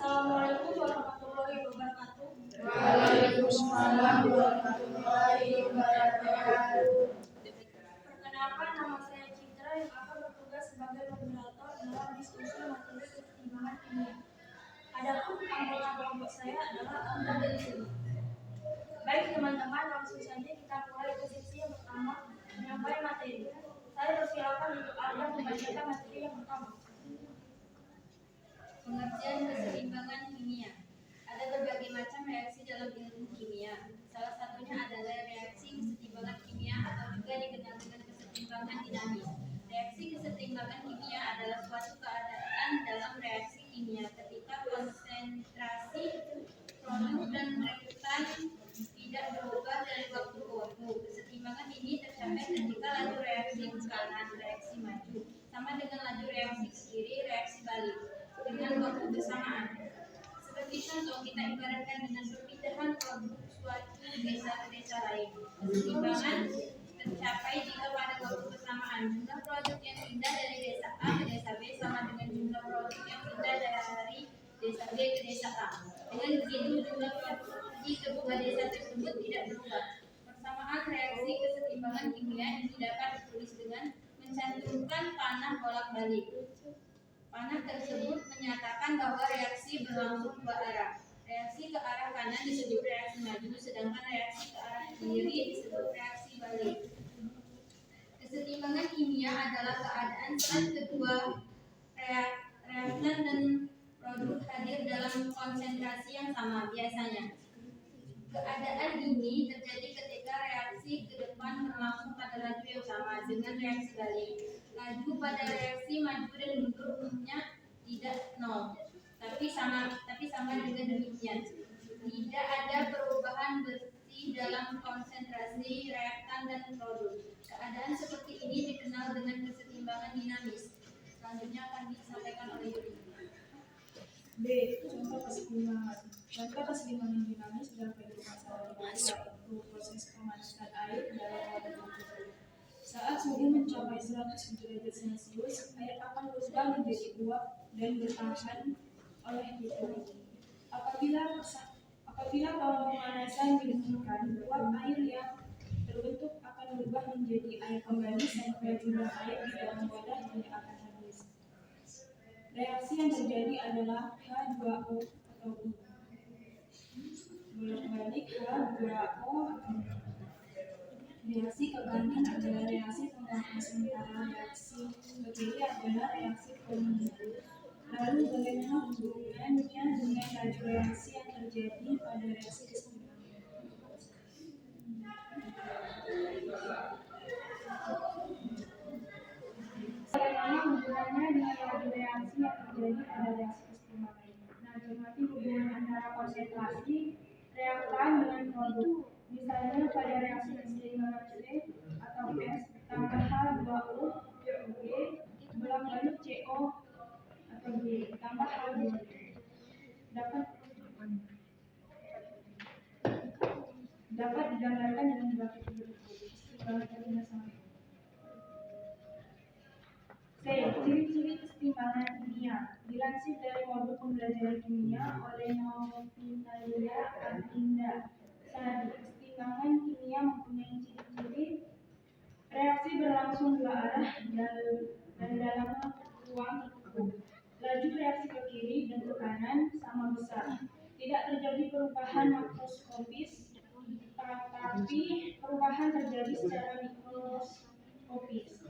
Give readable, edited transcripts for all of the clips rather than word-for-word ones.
Assalamualaikum warahmatullahi wabarakatuh. Waalaikumsalam warahmatullahi wabarakatuh. Perkenalkan, nama saya Citra yang akan bertugas sebagai moderator dalam diskusi materi keseimbangan kimia. Adapun anggota kelompok saya adalah Anda dan Sri. Baik teman-teman, langsung saja kita mulai ke sesi yang pertama, menyampaikan materi. Saya persilakan untuk Anda membacakan materi yang pertama. Pengertian keseimbangan kimia. Ada berbagai macam reaksi dalam ilmu kimia. Salah satunya adalah reaksi kesetimbangan kimia atau juga dikenal dengan kesetimbangan dinamis. Reaksi kesetimbangan kimia adalah suatu keadaan dalam reaksi kimia ketika konsentrasi produk dan reaktan tidak berubah dari waktu ke waktu. Kesetimbangan ini tercapai ketika laju reaksi ke kanan, reaksi maju, sama dengan laju reaksi ke kiri, reaksi balik, dengan waktu bersamaan. Seperti contoh, kita ibaratkan dengan perpindahan produk suatu desa ke desa lain. Keseimbangan tercapai jika pada waktu bersamaan jumlah produk yang pindah dari desa A ke desa B sama dengan jumlah produk yang pindah dari desa B ke desa A. Dengan begitu jumlah produk di kedua desa tersebut tidak berubah. Persamaan reaksi kesetimbangan kimia ini dapat ditulis dengan mencantumkan panah bolak-balik. Panah tersebut menyatakan bahwa reaksi berlangsung dua arah. Reaksi ke arah kanan disebut reaksi maju, sedangkan reaksi ke arah kiri disebut reaksi balik. Kesetimbangan kimia adalah keadaan saat kedua reaktan dan produk hadir dalam konsentrasi yang sama. Biasanya, keadaan ini terjadi ketika reaksi ke depan berlangsung pada laju yang sama dengan reaksi balik. Laju pada reaksi maju dan mundur umumnya tidak nol, tapi sama dengan demikian. Tidak ada perubahan bersih dalam konsentrasi reaktan dan produk. Keadaan seperti ini dikenal dengan kesetimbangan dinamis. Selanjutnya akan disampaikan oleh Yuri. B. Contoh keseimbangan. Contoh keseimbangan dinamis dalam kehidupan sehari-hari yaitu proses pemanasan air dalam wadah tertutup. Saat suhu mencapai 100 derajat Celcius, air akan berubah menjadi uap dan bertahan oleh diteruji. Apabila tahap pemanasan dihentikan, uap air yang terbentuk akan berubah menjadi air kembali sampai jumlah air di dalam wadah tidak akan habis. Reaksi yang terjadi adalah H2O atau U. Bolak-balik H2O atau U. Reaksi ke kanan adalah reaksi penguapan sementara, reaksi ke kiri adalah reaksi pemundur. Lalu bagaimana hubungannya dengan laju reaksi yang terjadi pada reaksi keseimbangan? Bagaimana hubungannya dengan laju reaksi yang terjadi pada reaksi keseimbangan? Nah, cermati hubungan antara konsentrasi reaktan dengan produk. Misalnya pada reaksi keseimbangan C atau S tambah H2O G bolak-balik CO atau G tambah H2O dapat digambarkan dengan grafik berikut. Keseimbangan sama. C. Ciri-ciri keseimbangan kimia. Dilansir dari modul pembelajaran kimia oleh Novitalia Adinda Sari. Keseimbangan kimia mempunyai ciri-ciri reaksi berlangsung dua arah dan dalam ruang tertutup. Laju reaksi ke kiri dan ke kanan sama besar. Tidak terjadi perubahan makroskopis, tetapi perubahan terjadi secara mikroskopis.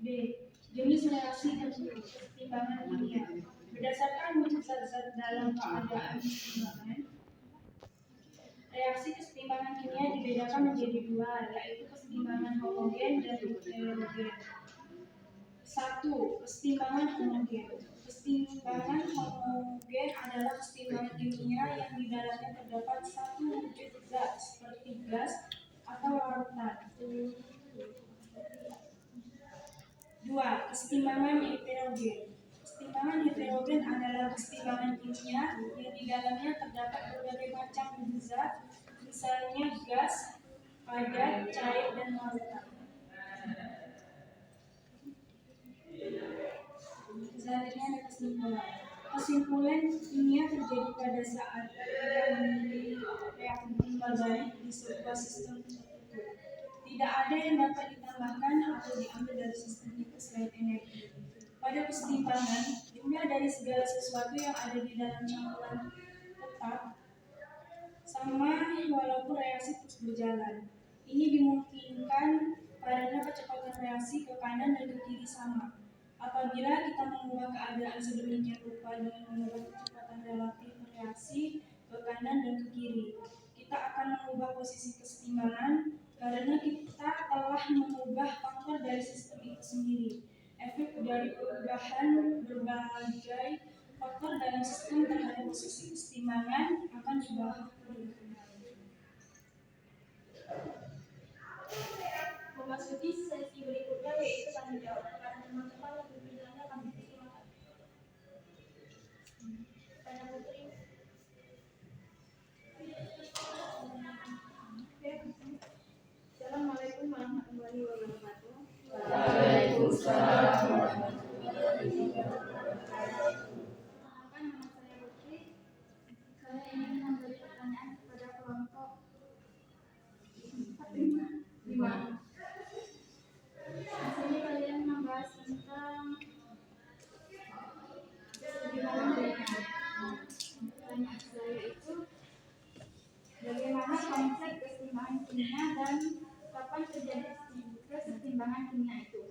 D. Jenis reaksi keseimbangan kimia. Berdasarkan wujud zat-zat dalam keadaan keseimbangan, reaksi keseimbangan kimia dibedakan menjadi dua, yaitu keseimbangan homogen dan heterogen. 1. Keseimbangan homogen. Keseimbangan homogen adalah keseimbangan kimia yang di dalamnya terdapat satu wujud zat seperti gas atau larutan. 2. Keseimbangan heterogen. Keseimbangan heterogen adalah keseimbangan kimia yang di dalamnya terdapat berbagai macam wujud zat, misalnya gas, padat, cair, dan larutan. Selanjutnya ada kesimpulan. Kesimpulan kimia terjadi pada saat yang memiliki reaksi timbal balik di sebuah sistem tertutup. Tidak ada yang dapat ditambahkan atau diambil dari sistem itu selain energi. Pada kesetimbangan, jumlah dari segala sesuatu yang ada di dalam campuran tetap sama walaupun reaksi terus berjalan. Ini dimungkinkan karena kecepatan reaksi ke kanan dan ke kiri sama. Apabila kita mengubah keadaan sedemikian rupa dengan mengubah kecepatan relatif reaksi ke kanan dan ke kiri, kita akan mengubah posisi kesetimbangan karena kita telah mengubah faktor dari sistem itu sendiri. Efek dari perubahan berbagai faktor dalam sistem terhadap posisi kesetimbangan akan dibahas berikutnya. Memasuki sesi berikutnya yaitu tanya jawab. Karena teman-teman lebih bertanya kami persilakan. Tanya Putri. Assalamualaikum warahmatullahi wabarakatuh. Waalaikumsalam. Perkenalkan, nama saya Putri. Saya ingin memberi pertanyaan kepada kelompok 5. Di sini kalian membahas tentang kesetimbangan kimia. Pertanyaan saya itu, bagaimana konsep kesetimbangan kimia dan kapan terjadi kesetimbangan kimia itu?